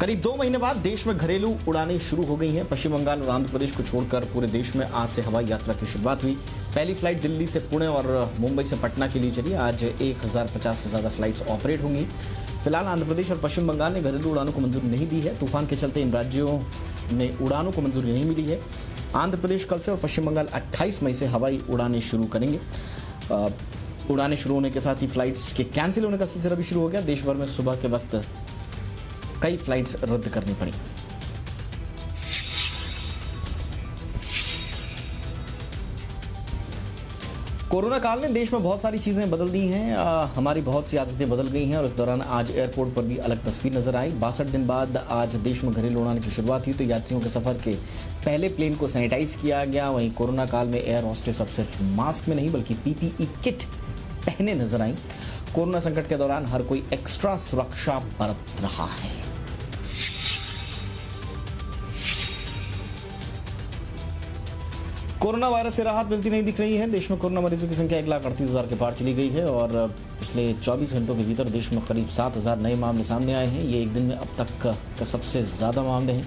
करीब 2 महीने बाद देश में घरेलू उड़ानें शुरू हो गई हैं। पश्चिम बंगाल और आंध्र प्रदेश को छोड़कर पूरे देश में आज से हवाई यात्रा की शुरुआत हुई। पहली फ्लाइट दिल्ली से पुणे और मुंबई से पटना के लिए चली। आज 1050 से ज्यादा फ्लाइट्स ऑपरेट होंगी। फिलहाल आंध्र प्रदेश और पश्चिम बंगाल ने घरेलू उड़ानों को मंजूरी नहीं दी है। तूफान के चलते इन राज्यों ने उड़ानों को मंजूरी नहीं मिली है। आंध्र प्रदेश कल से और पश्चिम बंगाल 28 मई से हवाई उड़ानें शुरू करेंगे। उड़ानें शुरू होने के साथ ही फ्लाइट्स के कैंसिल होने का सिलसिला भी शुरू हो गया। देश भर में सुबह के वक्त कई फ्लाइट्स रद्द करनी पड़ी। कोरोना काल ने देश में बहुत सारी चीजें बदल दी हैं। हमारी बहुत सी आदतें बदल गई हैं और इस दौरान आज एयरपोर्ट पर भी अलग तस्वीर नजर आई। 62 दिन बाद आज देश में घरेलू उड़ान की शुरुआत हुई तो यात्रियों के सफर के पहले प्लेन को सैनिटाइज किया गया। वहीं कोरोना काल में एयर होस्टेस अब सिर्फ मास्क में नहीं बल्कि पीपीई किट पहने नजर आई। कोरोना संकट के दौरान हर कोई एक्स्ट्रा सुरक्षा बरत रहा है। कोरोना वायरस से राहत मिलती नहीं दिख रही है। देश में कोरोना मरीजों की संख्या 1,38,000 के पार चली गई है और पिछले 24 घंटों के भीतर देश में करीब 7,000 नए मामले सामने आए हैं। ये एक दिन में अब तक का सबसे ज्यादा मामले हैं।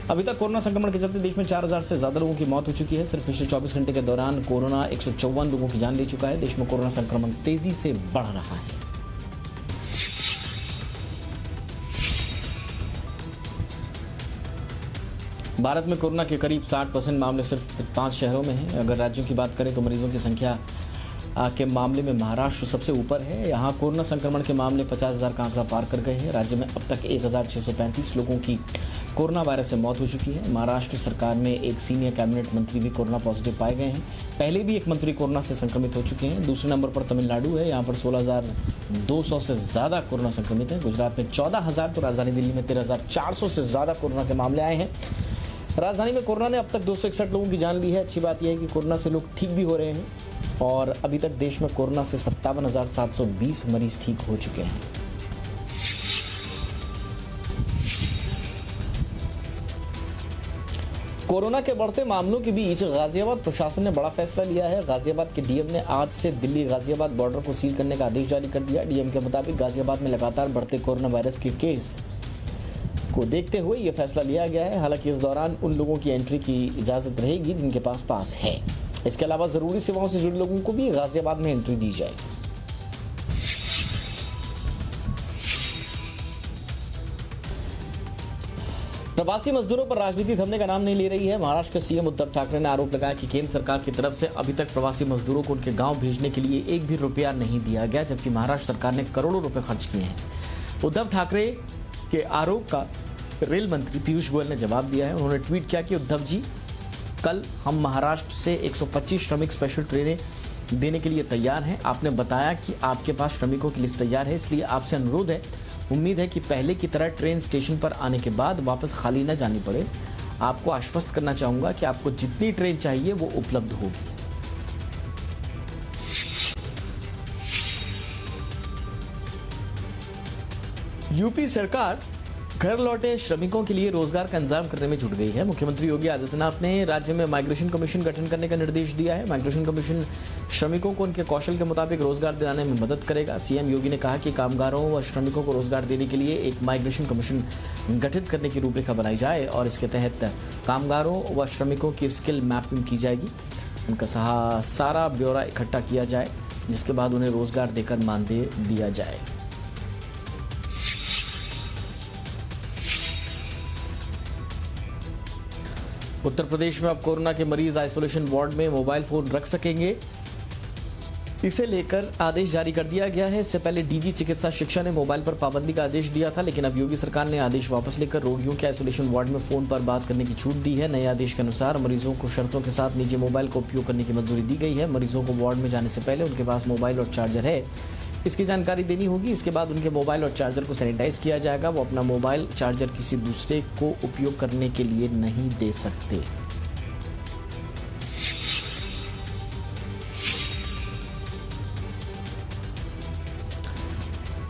अभी तक कोरोना संक्रमण के चलते देश में 4,000 से ज्यादा लोगों की मौत हो चुकी है। सिर्फ पिछले 24 घंटे के दौरान कोरोना 154 लोगों की जान ले चुका है। देश में कोरोना संक्रमण तेजी से बढ़ रहा है। भारत में कोरोना के करीब 60% मामले सिर्फ 5 शहरों में हैं। अगर राज्यों की बात करें तो मरीजों की संख्या के मामले में महाराष्ट्र सबसे ऊपर है। यहाँ कोरोना संक्रमण के मामले 50,000 का आंकड़ा पार कर गए हैं। राज्य में अब तक 1,635 लोगों की कोरोना वायरस से मौत हो चुकी है। महाराष्ट्र सरकार में एक सीनियर कैबिनेट मंत्री भी कोरोना पॉजिटिव पाए गए हैं। पहले भी एक मंत्री कोरोना से संक्रमित हो चुके हैं। दूसरे नंबर पर तमिलनाडु है। यहाँ पर 16,200 से ज़्यादा कोरोना संक्रमित हैं। गुजरात में 14,000 तो राजधानी दिल्ली में 13,400 से ज़्यादा कोरोना के मामले आए हैं। राजधानी में कोरोना ने अब तक 261 लोगों की जान ली है। अच्छी बात यह है कि कोरोना से लोग ठीक भी हो रहे हैं और अभी तक देश में कोरोना से 57,720 मरीज ठीक हो चुके हैं। कोरोना के बढ़ते मामलों के बीच गाजियाबाद प्रशासन ने बड़ा फैसला लिया है। गाजियाबाद के डीएम ने आज से दिल्ली गाजियाबाद बॉर्डर को सील करने का आदेश जारी कर दिया। डीएम के मुताबिक गाजियाबाद में लगातार बढ़ते कोरोना वायरस के केस को देखते हुए यह फैसला लिया गया है। हालांकि इस दौरान उन लोगों की एंट्री की इजाजत रहेगी जिनके पास है। इसके अलावा जरूरी सेवाओं से जुड़े लोगों को भी गाजियाबाद में एंट्री दी जाएगी। प्रवासी मजदूरों पर राजनीति थमने का नाम नहीं ले रही है। महाराष्ट्र के सीएम उद्धव ठाकरे ने आरोप लगाया कि केंद्र सरकार की तरफ से अभी तक प्रवासी मजदूरों को उनके गांव भेजने के लिए एक भी रुपया नहीं दिया गया, जबकि महाराष्ट्र सरकार ने करोड़ों रुपए खर्च किए हैं। उद्धव ठाकरे के आरोप का रेल मंत्री पीयूष गोयल ने जवाब दिया है। उन्होंने ट्वीट किया कि उद्धव जी, कल हम महाराष्ट्र से 125 श्रमिक स्पेशल ट्रेनें देने के लिए तैयार हैं। आपने बताया कि आपके पास श्रमिकों की लिस्ट तैयार है, इसलिए आपसे अनुरोध है, उम्मीद है कि पहले की तरह ट्रेन स्टेशन पर आने के बाद वापस खाली न जानी पड़े। आपको आश्वस्त करना चाहूंगा कि आपको जितनी ट्रेन चाहिए वो उपलब्ध होगी। यूपी सरकार घर लौटे श्रमिकों के लिए रोजगार का इंतजाम करने में जुट गई है। मुख्यमंत्री योगी आदित्यनाथ ने राज्य में माइग्रेशन कमीशन गठन करने का निर्देश दिया है। माइग्रेशन कमीशन श्रमिकों को उनके कौशल के मुताबिक रोजगार दिलाने में मदद करेगा। सीएम योगी ने कहा कि कामगारों व श्रमिकों को रोजगार देने के लिए एक माइग्रेशन कमीशन गठित करने की रूपरेखा बनाई जाए और इसके तहत कामगारों व श्रमिकों की स्किल मैपिंग की जाएगी। उनका सारा ब्यौरा इकट्ठा किया जाए, जिसके बाद उन्हें रोजगार देकर मानदेय दिया जाए। उत्तर प्रदेश में अब कोरोना के मरीज आइसोलेशन वार्ड में मोबाइल फोन रख सकेंगे। इसे लेकर आदेश जारी कर दिया गया है। इससे पहले डीजी चिकित्सा शिक्षा ने मोबाइल पर पाबंदी का आदेश दिया था, लेकिन अब योगी सरकार ने आदेश वापस लेकर रोगियों के आइसोलेशन वार्ड में फोन पर बात करने की छूट दी है। नए आदेश के अनुसार मरीजों को शर्तों के साथ निजी मोबाइल का उपयोग करने की मंजूरी दी गई है। मरीजों को वार्ड में जाने से पहले उनके पास मोबाइल और चार्जर है, इसकी जानकारी देनी होगी। इसके बाद उनके मोबाइल और चार्जर को सैनिटाइज किया जाएगा। वो अपना मोबाइल चार्जर किसी दूसरे को उपयोग करने के लिए नहीं दे सकते।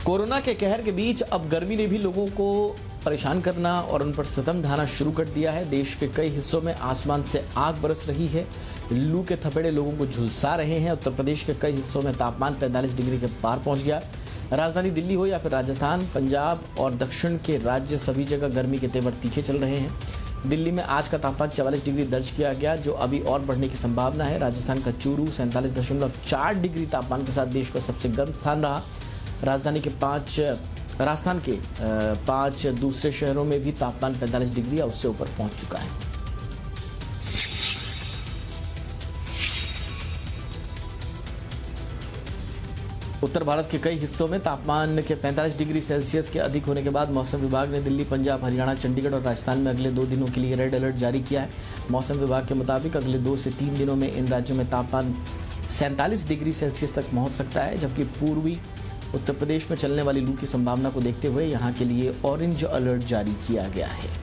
कोरोना के कहर के बीच अब गर्मी ने भी लोगों को परेशान करना और उन पर सितम ढाना शुरू कर दिया है। देश के कई हिस्सों में आसमान से आग बरस रही है। लू के थपेड़े लोगों को झुलसा रहे हैं। उत्तर प्रदेश के कई हिस्सों में तापमान 45 डिग्री के पार पहुंच गया। राजधानी दिल्ली हो या फिर राजस्थान, पंजाब और दक्षिण के राज्य, सभी जगह गर्मी के तेवर तीखे चल रहे हैं। दिल्ली में आज का तापमान 44 डिग्री दर्ज किया गया, जो अभी और बढ़ने की संभावना है। राजस्थान का चूरू 47.4 डिग्री तापमान के साथ देश का सबसे गर्म स्थान रहा। राजस्थान के 5 दूसरे शहरों में भी तापमान 45 डिग्री या उससे ऊपर पहुंच चुका है। उत्तर भारत के कई हिस्सों में तापमान के 45 डिग्री सेल्सियस के अधिक होने के बाद मौसम विभाग ने दिल्ली, पंजाब, हरियाणा, चंडीगढ़ और राजस्थान में अगले 2 दिनों के लिए रेड अलर्ट जारी किया है। मौसम विभाग के मुताबिक अगले 2 से 3 दिनों में इन राज्यों में तापमान 47 डिग्री सेल्सियस तक पहुंच सकता है, जबकि पूर्वी उत्तर प्रदेश में चलने वाली लू की संभावना को देखते हुए यहां के लिए ऑरेंज अलर्ट जारी किया गया है।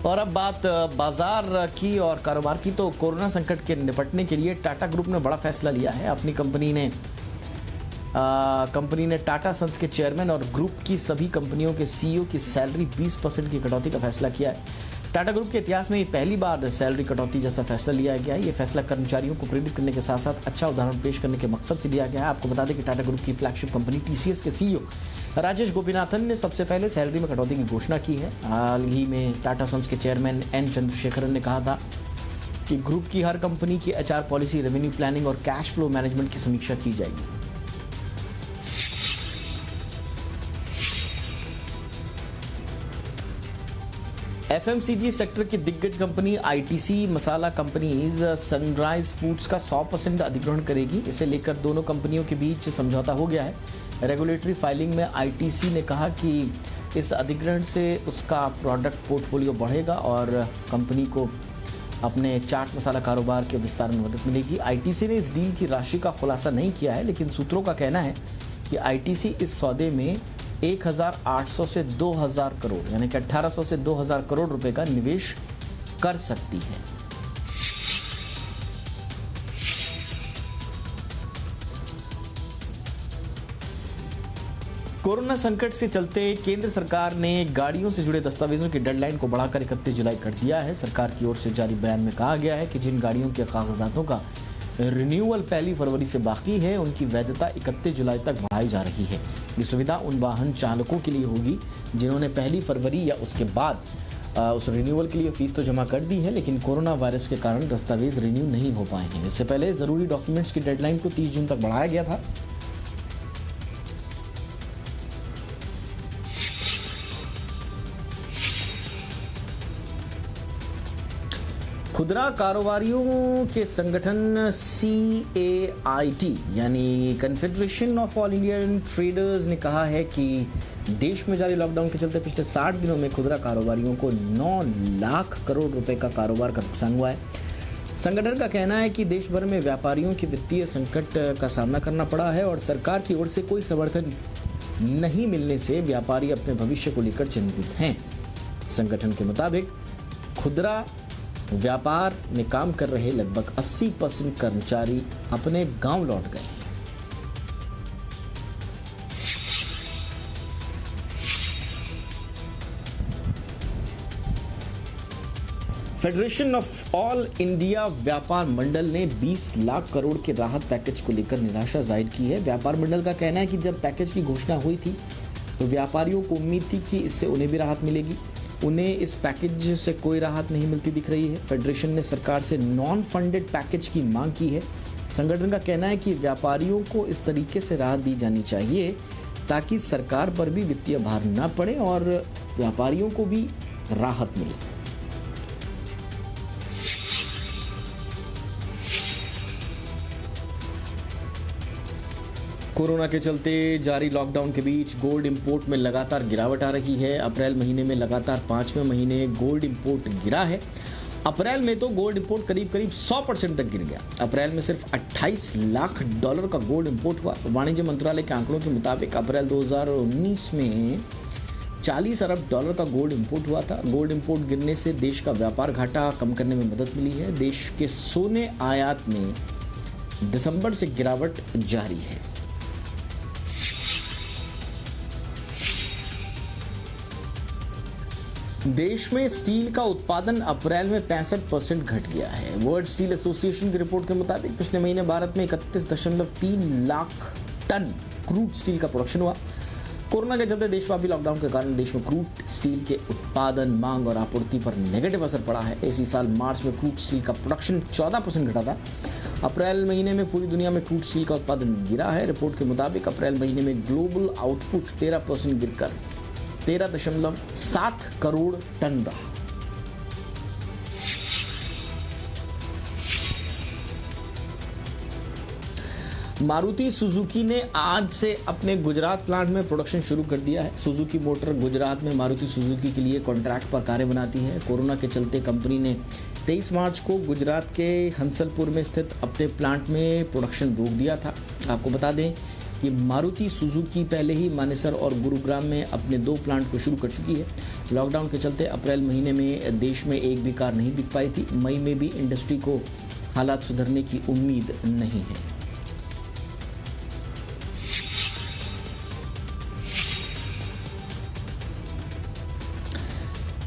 और अब बात बाजार की और कारोबार की, तो कोरोना संकट के निपटने के लिए टाटा ग्रुप ने बड़ा फैसला लिया है। अपनी कंपनी ने टाटा सन्स के चेयरमैन और ग्रुप की सभी कंपनियों के सीईओ की सैलरी 20% की कटौती का फैसला किया है। टाटा ग्रुप के इतिहास में ये पहली बार सैलरी कटौती जैसा फैसला लिया गया है। ये फैसला कर्मचारियों को प्रेरित करने के साथ साथ अच्छा उदाहरण पेश करने के मकसद से लिया गया है। आपको बता दें कि टाटा ग्रुप की फ्लैगशिप कंपनी टीसीएस के सीईओ राजेश गोपीनाथन ने सबसे पहले सैलरी में कटौती की घोषणा की है। हाल ही में टाटा सन्स के चेयरमैन एन चंद्रशेखरन ने कहा था कि ग्रुप की हर कंपनी की एचआर पॉलिसी, रेवेन्यू प्लानिंग और कैश फ्लो मैनेजमेंट की समीक्षा की जाएगी। एफएमसीजी सेक्टर की दिग्गज कंपनी आईटीसी मसाला कंपनीज सनराइज फूड्स का 100% अधिग्रहण करेगी। इसे लेकर दोनों कंपनियों के बीच समझौता हो गया है। रेगुलेटरी फाइलिंग में आईटीसी ने कहा कि इस अधिग्रहण से उसका प्रोडक्ट पोर्टफोलियो बढ़ेगा और कंपनी को अपने चाट मसाला कारोबार के विस्तार में मदद मिलेगी। आईटीसी ने इस डील की राशि का खुलासा नहीं किया है, लेकिन सूत्रों का कहना है कि आईटीसी इस सौदे में 1800 से 2000 करोड़ यानी कि 1800 से 2000 करोड़ रुपए का निवेश कर सकती है। कोरोना संकट से चलते केंद्र सरकार ने गाड़ियों से जुड़े दस्तावेजों की डेडलाइन को बढ़ाकर 31 जुलाई कर दिया है। सरकार की ओर से जारी बयान में कहा गया है कि जिन गाड़ियों के कागजातों का रिन्यूअल 1 फरवरी से बाकी है, उनकी वैधता 31 जुलाई तक बढ़ाई जा रही है। ये सुविधा उन वाहन चालकों के लिए होगी जिन्होंने 1 फरवरी या उसके बाद उस रिन्यूअल के लिए फीस तो जमा कर दी है, लेकिन कोरोना वायरस के कारण दस्तावेज रिन्यू नहीं हो पाए हैं। इससे पहले जरूरी डॉक्यूमेंट्स की डेडलाइन को 30 जून तक बढ़ाया गया था। खुदरा कारोबारियों के संगठन CAIT यानी confederation of all Indian traders ने कहा है कि देश में जारी लॉकडाउन के चलते पिछले 60 दिनों में खुदरा कारोबारियों को 9 लाख करोड़ रुपए का कारोबार का नुकसान हुआ है। संगठन का कहना है कि देश भर में व्यापारियों के वित्तीय संकट का सामना करना पड़ा है और सरकार की ओर से कोई समर्थन नहीं मिलने से व्यापारी अपने भविष्य को लेकर चिंतित हैं। संगठन के मुताबिक खुदरा व्यापार में काम कर रहे लगभग 80% कर्मचारी अपने गांव लौट गए हैं। फेडरेशन ऑफ ऑल इंडिया व्यापार मंडल ने 20 लाख करोड़ के राहत पैकेज को लेकर निराशा जाहिर की है। व्यापार मंडल का कहना है कि जब पैकेज की घोषणा हुई थी तो व्यापारियों को उम्मीद थी कि इससे उन्हें भी राहत मिलेगी। उन्हें इस पैकेज से कोई राहत नहीं मिलती दिख रही है। फेडरेशन ने सरकार से नॉन फंडेड पैकेज की मांग की है। संगठन का कहना है कि व्यापारियों को इस तरीके से राहत दी जानी चाहिए ताकि सरकार पर भी वित्तीय भार न पड़े और व्यापारियों को भी राहत मिले। कोरोना के चलते जारी लॉकडाउन के बीच गोल्ड इंपोर्ट में लगातार गिरावट आ रही है। अप्रैल महीने में लगातार 5वें महीने गोल्ड इंपोर्ट गिरा है। अप्रैल में तो गोल्ड इंपोर्ट करीब 100% तक गिर गया। अप्रैल में सिर्फ 28 लाख डॉलर का गोल्ड इंपोर्ट हुआ। वाणिज्य मंत्रालय के आंकड़ों के मुताबिक अप्रैल 2019 में 40 अरब डॉलर का गोल्ड इंपोर्ट हुआ था। गोल्ड इंपोर्ट गिरने से देश का व्यापार घाटा कम करने में मदद मिली है। देश के सोने आयात में दिसंबर से गिरावट जारी है। देश में स्टील का उत्पादन अप्रैल में 65% घट गया है। वर्ल्ड स्टील एसोसिएशन की रिपोर्ट के मुताबिक पिछले महीने भारत में 31.3 लाख टन क्रूड स्टील का प्रोडक्शन हुआ। कोरोना के चलते देशव्यापी लॉकडाउन के कारण देश में क्रूड स्टील के उत्पादन, मांग और आपूर्ति पर नेगेटिव असर पड़ा है। इसी साल मार्च में क्रूड स्टील का प्रोडक्शन 14% घटा था। अप्रैल महीने में पूरी दुनिया में क्रूड स्टील का उत्पादन गिरा है। रिपोर्ट के मुताबिक अप्रैल महीने में ग्लोबल आउटपुट 13% गिरकर 13.7 करोड़ टन रहा। मारुति सुजुकी ने आज से अपने गुजरात प्लांट में प्रोडक्शन शुरू कर दिया है। सुजुकी मोटर गुजरात में मारुति सुजुकी के लिए कॉन्ट्रैक्ट पर कार्य बनाती है। कोरोना के चलते कंपनी ने 23 मार्च को गुजरात के हंसलपुर में स्थित अपने प्लांट में प्रोडक्शन रोक दिया था। आपको बता दें कि मारुति सुजुकी पहले ही मानेसर और गुरुग्राम में अपने 2 प्लांट को शुरू कर चुकी है। लॉकडाउन के चलते अप्रैल महीने में देश में एक भी कार नहीं बिक पाई थी। मई में भी इंडस्ट्री को हालात सुधरने की उम्मीद नहीं है।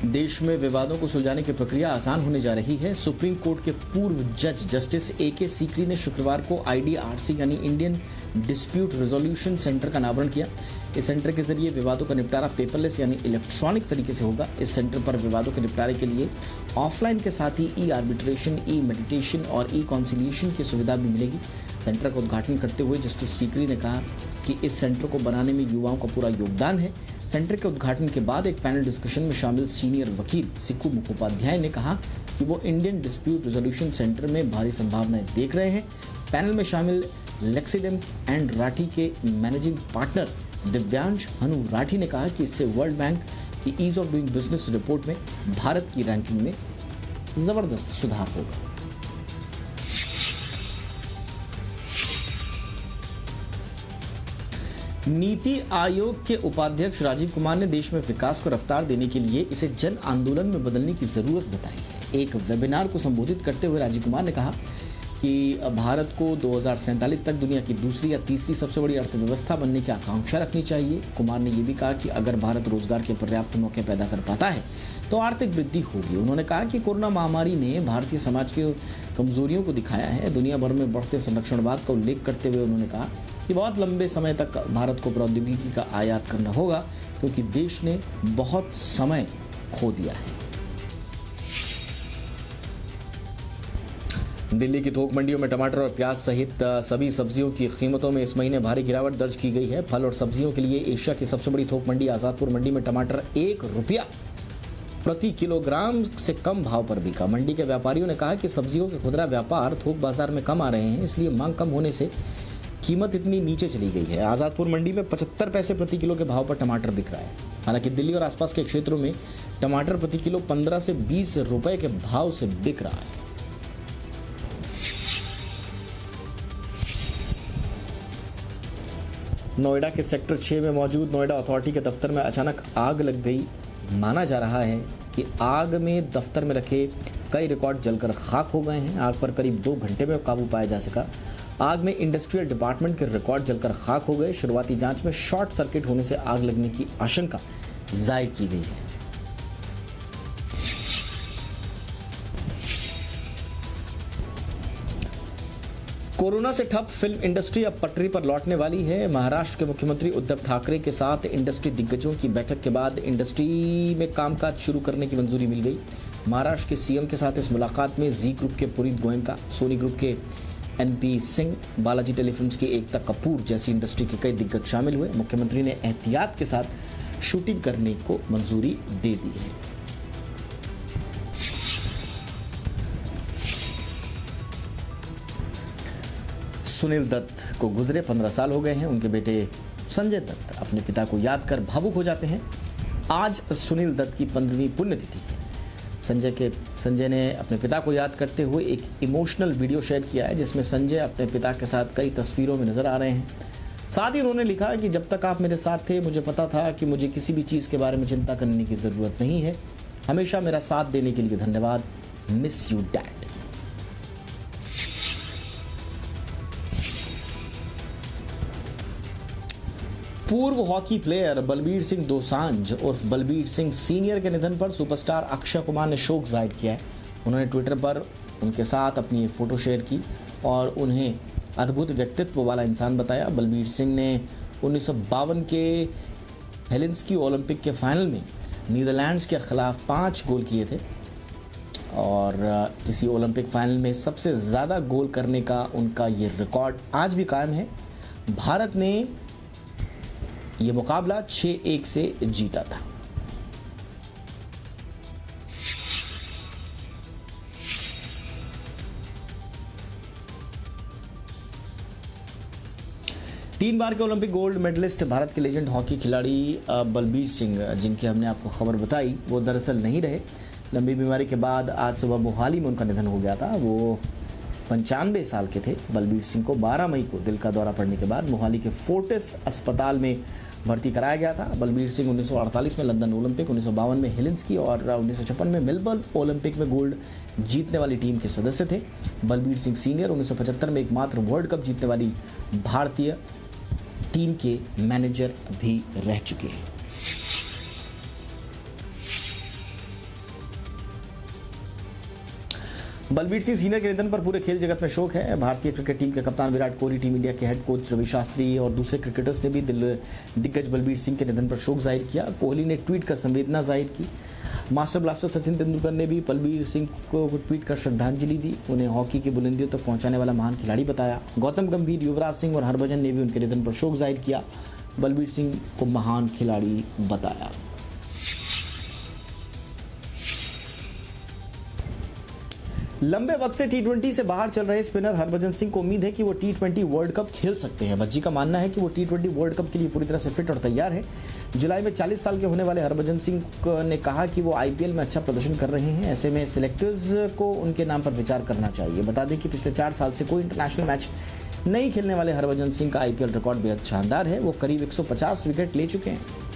देश में विवादों को सुलझाने की प्रक्रिया आसान होने जा रही है। सुप्रीम कोर्ट के पूर्व जज जस्टिस AK सीकरी ने शुक्रवार को IDRC यानी इंडियन डिस्प्यूट रेजोल्यूशन सेंटर का अनावरण किया। इस सेंटर के जरिए विवादों का निपटारा पेपरलेस यानी इलेक्ट्रॉनिक तरीके से होगा। इस सेंटर पर विवादों के निपटारे के लिए ऑफलाइन के साथ ही ई-आर्बिट्रेशन, ई-मेडिटेशन और ई-कॉन्सिलिएशन की सुविधा भी मिलेगी। सेंटर का उद्घाटन करते हुए जस्टिस सीकरी ने कहा कि इस सेंटर को बनाने में युवाओं का पूरा योगदान है। सेंटर के उद्घाटन के बाद एक पैनल डिस्कशन में शामिल सीनियर वकील सिक्कू मुखोपाध्याय ने कहा कि वो इंडियन डिस्प्यूट रेजोल्यूशन सेंटर में भारी संभावनाएं देख रहे हैं। पैनल में शामिल लेक्सिडेम एंड राठी के मैनेजिंग पार्टनर दिव्यांश हनु राठी ने कहा कि इससे वर्ल्ड बैंक की ease of doing business report में भारत की रैंकिंग में जबरदस्त सुधार होगा। नीति आयोग के उपाध्यक्ष राजीव कुमार ने देश में विकास को रफ्तार देने के लिए इसे जन आंदोलन में बदलने की जरूरत बताई है। एक वेबिनार को संबोधित करते हुए राजीव कुमार ने कहा कि भारत को 2047 तक दुनिया की दूसरी या तीसरी सबसे बड़ी अर्थव्यवस्था बनने की आकांक्षा रखनी चाहिए। कुमार ने यह भी कहा कि अगर भारत रोजगार के पर्याप्त मौके पैदा कर पाता है तो आर्थिक वृद्धि होगी। उन्होंने कहा कि कोरोना महामारी ने भारतीय समाज की कमजोरियों को दिखाया है। दुनिया भर में बढ़ते संरक्षणवाद का उल्लेख करते हुए उन्होंने कहा कि बहुत लंबे समय तक भारत को प्रौद्योगिकी का आयात करना होगा क्योंकि देश ने बहुत समय खो दिया है। दिल्ली की थोक मंडियों में टमाटर और प्याज सहित सभी सब्जियों की कीमतों में इस महीने भारी गिरावट दर्ज की गई है। फल और सब्जियों के लिए एशिया की सबसे बड़ी थोक मंडी आजादपुर मंडी में टमाटर 1 रुपया प्रति किलोग्राम से कम भाव पर बिका। मंडी के व्यापारियों ने कहा कि सब्जियों के खुदरा व्यापार थोक बाजार में कम आ रहे हैं, इसलिए मांग कम होने से कीमत इतनी नीचे चली गई है। आजादपुर मंडी में 75 पैसे प्रति किलो के भाव पर टमाटर बिक रहा है। हालांकि दिल्ली और आसपास के क्षेत्रों में टमाटर प्रति किलो 15 से 20 रुपए के भाव से बिक रहा है। नोएडा के सेक्टर 6 में मौजूद नोएडा अथॉरिटी के दफ्तर में अचानक आग लग गई। माना जा रहा है कि आग में दफ्तर में रखे कई रिकॉर्ड जलकर खाक हो गए हैं। आग पर करीब 2 घंटे में काबू पाया जा सका। आग में इंडस्ट्रियल डिपार्टमेंट के रिकॉर्ड जलकर खाक हो गए। शुरुआती जांच में शॉर्ट सर्किट होने से आग लगने की आशंका जाहिर की गई है। कोरोना से ठप फिल्म इंडस्ट्री अब पटरी पर लौटने वाली है। महाराष्ट्र के मुख्यमंत्री उद्धव ठाकरे के साथ इंडस्ट्री दिग्गजों की बैठक के बाद इंडस्ट्री में कामकाज शुरू करने की मंजूरी मिल गई। महाराष्ट्र के सीएम के साथ इस मुलाकात में जी ग्रुप के पुनीत गोयनका, सोनी ग्रुप के NP सिंह, बालाजी टेलीफिल्म्स की एकता कपूर जैसी इंडस्ट्री के कई दिग्गज शामिल हुए। मुख्यमंत्री ने एहतियात के साथ शूटिंग करने को मंजूरी दे दी है। सुनील दत्त को गुजरे 15 साल हो गए हैं। उनके बेटे संजय दत्त अपने पिता को याद कर भावुक हो जाते हैं। आज सुनील दत्त की 15वीं पुण्यतिथि है। संजय ने अपने पिता को याद करते हुए एक इमोशनल वीडियो शेयर किया है जिसमें संजय अपने पिता के साथ कई तस्वीरों में नजर आ रहे हैं। साथ ही उन्होंने लिखा कि जब तक आप मेरे साथ थे मुझे पता था कि मुझे किसी भी चीज़ के बारे में चिंता करने की ज़रूरत नहीं है। हमेशा मेरा साथ देने के लिए धन्यवाद। Miss you dad. पूर्व हॉकी प्लेयर बलबीर सिंह दोसांझ उर्फ बलबीर सिंह सीनियर के निधन पर सुपरस्टार अक्षय कुमार ने शोक जाहिर किया है। उन्होंने ट्विटर पर उनके साथ अपनी एक फ़ोटो शेयर की और उन्हें अद्भुत व्यक्तित्व वाला इंसान बताया। बलबीर सिंह ने 1952 के हेलेंस्की ओलंपिक के फाइनल में नीदरलैंड्स के खिलाफ 5 गोल किए थे और किसी ओलंपिक फाइनल में सबसे ज़्यादा गोल करने का उनका ये रिकॉर्ड आज भी कायम है। भारत ने ये मुकाबला 6-1 से जीता था। तीन बार के ओलंपिक गोल्ड मेडलिस्ट भारत के लेजेंड हॉकी खिलाड़ी बलबीर सिंह, जिनकी हमने आपको खबर बताई, वो दरअसल नहीं रहे। लंबी बीमारी के बाद आज सुबह मोहाली में उनका निधन हो गया था। वो 95 साल के थे। बलबीर सिंह को 12 मई को दिल का दौरा पड़ने के बाद मोहाली के फोर्टिस अस्पताल में भर्ती कराया गया था। बलबीर सिंह 1948 में लंदन ओलंपिक, 1952 में हेलेंस्की और 1956 में मेलबर्न ओलंपिक में गोल्ड जीतने वाली टीम के सदस्य थे। बलबीर सिंह सीनियर 1975 में एकमात्र वर्ल्ड कप जीतने वाली भारतीय टीम के मैनेजर भी रह चुके हैं। बलबीर सिंह सीनियर के निधन पर पूरे खेल जगत में शोक है। भारतीय क्रिकेट टीम के कप्तान विराट कोहली, टीम इंडिया के हेड कोच रवि शास्त्री और दूसरे क्रिकेटर्स ने भी दिग्गज बलबीर सिंह के निधन पर शोक जाहिर किया। कोहली ने ट्वीट कर संवेदना जाहिर की। मास्टर ब्लास्टर सचिन तेंदुलकर ने भी बलबीर सिंह को ट्वीट कर श्रद्धांजलि दी। उन्हें हॉकी की बुलंदियों तक पहुंचाने वाला महान खिलाड़ी बताया। गौतम गंभीर, युवराज सिंह और हरभजन ने भी उनके निधन पर शोक जाहिर किया। बलबीर सिंह को महान खिलाड़ी बताया। लंबे वक्त से T20 से बाहर चल रहे स्पिनर हरभजन सिंह को उम्मीद है कि वो T20 वर्ल्ड कप खेल सकते हैं। भज्जी का मानना है कि वो T20 वर्ल्ड कप के लिए पूरी तरह से फिट और तैयार है। जुलाई में 40 साल के होने वाले हरभजन सिंह ने कहा कि वो IPL में अच्छा प्रदर्शन कर रहे हैं। ऐसे में सिलेक्टर्स को उनके नाम पर विचार करना चाहिए। बता दें कि पिछले 4 साल से कोई इंटरनेशनल मैच नहीं खेलने वाले हरभजन सिंह का IPL रिकॉर्ड बेहद शानदार है। वो करीब 150 विकेट ले चुके हैं।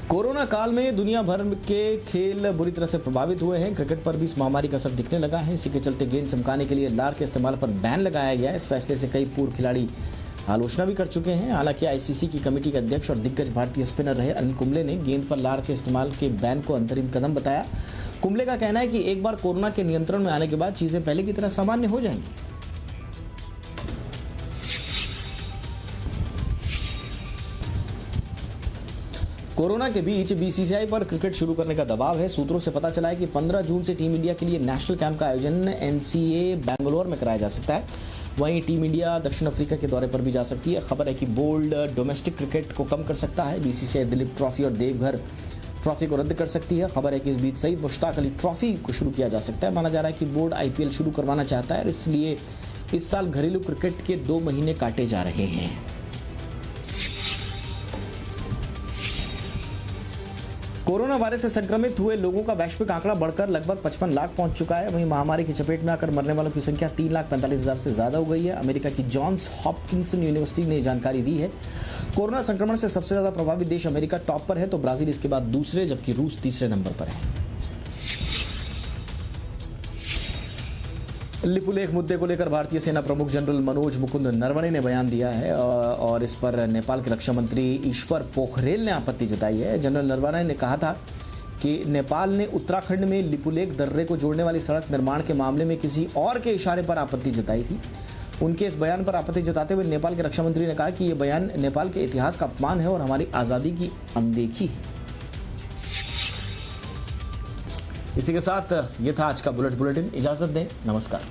कोरोना काल में दुनिया भर के खेल बुरी तरह से प्रभावित हुए हैं। क्रिकेट पर भी इस महामारी का असर दिखने लगा है। इसी के चलते गेंद चमकाने के लिए लार के इस्तेमाल पर बैन लगाया गया है। इस फैसले से कई पूर्व खिलाड़ी आलोचना भी कर चुके हैं। हालांकि ICC की कमेटी के अध्यक्ष और दिग्गज भारतीय स्पिनर रहे अनिल कुंबले ने गेंद पर लार के इस्तेमाल के बैन को अंतरिम कदम बताया। कुंबले का कहना है कि एक बार कोरोना के नियंत्रण में आने के बाद चीजें पहले की तरह सामान्य हो जाएंगी। कोरोना के बीच BCCI पर क्रिकेट शुरू करने का दबाव है। सूत्रों से पता चला है कि 15 जून से टीम इंडिया के लिए नेशनल कैंप का आयोजन NCA बेंगलोर में कराया जा सकता है। वहीं टीम इंडिया दक्षिण अफ्रीका के दौरे पर भी जा सकती है। खबर है कि बोर्ड डोमेस्टिक क्रिकेट को कम कर सकता है। BCCI दिलीप ट्रॉफी और देवघर ट्रॉफी को रद्द कर सकती है। खबर है कि इस बीच सईद मुश्ताक अली ट्रॉफी को शुरू किया जा सकता है। माना जा रहा है कि बोर्ड IPL शुरू करवाना चाहता है, इसलिए इस साल घरेलू क्रिकेट के 2 महीने काटे जा रहे हैं। कोरोना वायरस से संक्रमित हुए लोगों का वैश्विक आंकड़ा बढ़कर लगभग 55 लाख पहुंच चुका है। वहीं महामारी की चपेट में आकर मरने वालों की संख्या 3,45,000 से ज्यादा हो गई है। अमेरिका की जॉन्स हॉपकिंसन यूनिवर्सिटी ने जानकारी दी है। कोरोना संक्रमण से सबसे ज्यादा प्रभावित देश अमेरिका टॉप पर है, तो ब्राजील इसके बाद दूसरे, जबकि रूस तीसरे नंबर पर है। लिपुलेख मुद्दे को लेकर भारतीय सेना प्रमुख जनरल मनोज मुकुंद नरवणे ने बयान दिया है और इस पर नेपाल के रक्षा मंत्री ईश्वर पोखरेल ने आपत्ति जताई है। जनरल नरवणे ने कहा था कि नेपाल ने उत्तराखंड में लिपुलेख दर्रे को जोड़ने वाली सड़क निर्माण के मामले में किसी और के इशारे पर आपत्ति जताई थी। उनके इस बयान पर आपत्ति जताते हुए नेपाल के रक्षा मंत्री ने कहा कि यह बयान नेपाल के इतिहास का अपमान है और हमारी आज़ादी की अनदेखी है। इसी के साथ ये था आज का बुलेटिन। इजाजत दें, नमस्कार।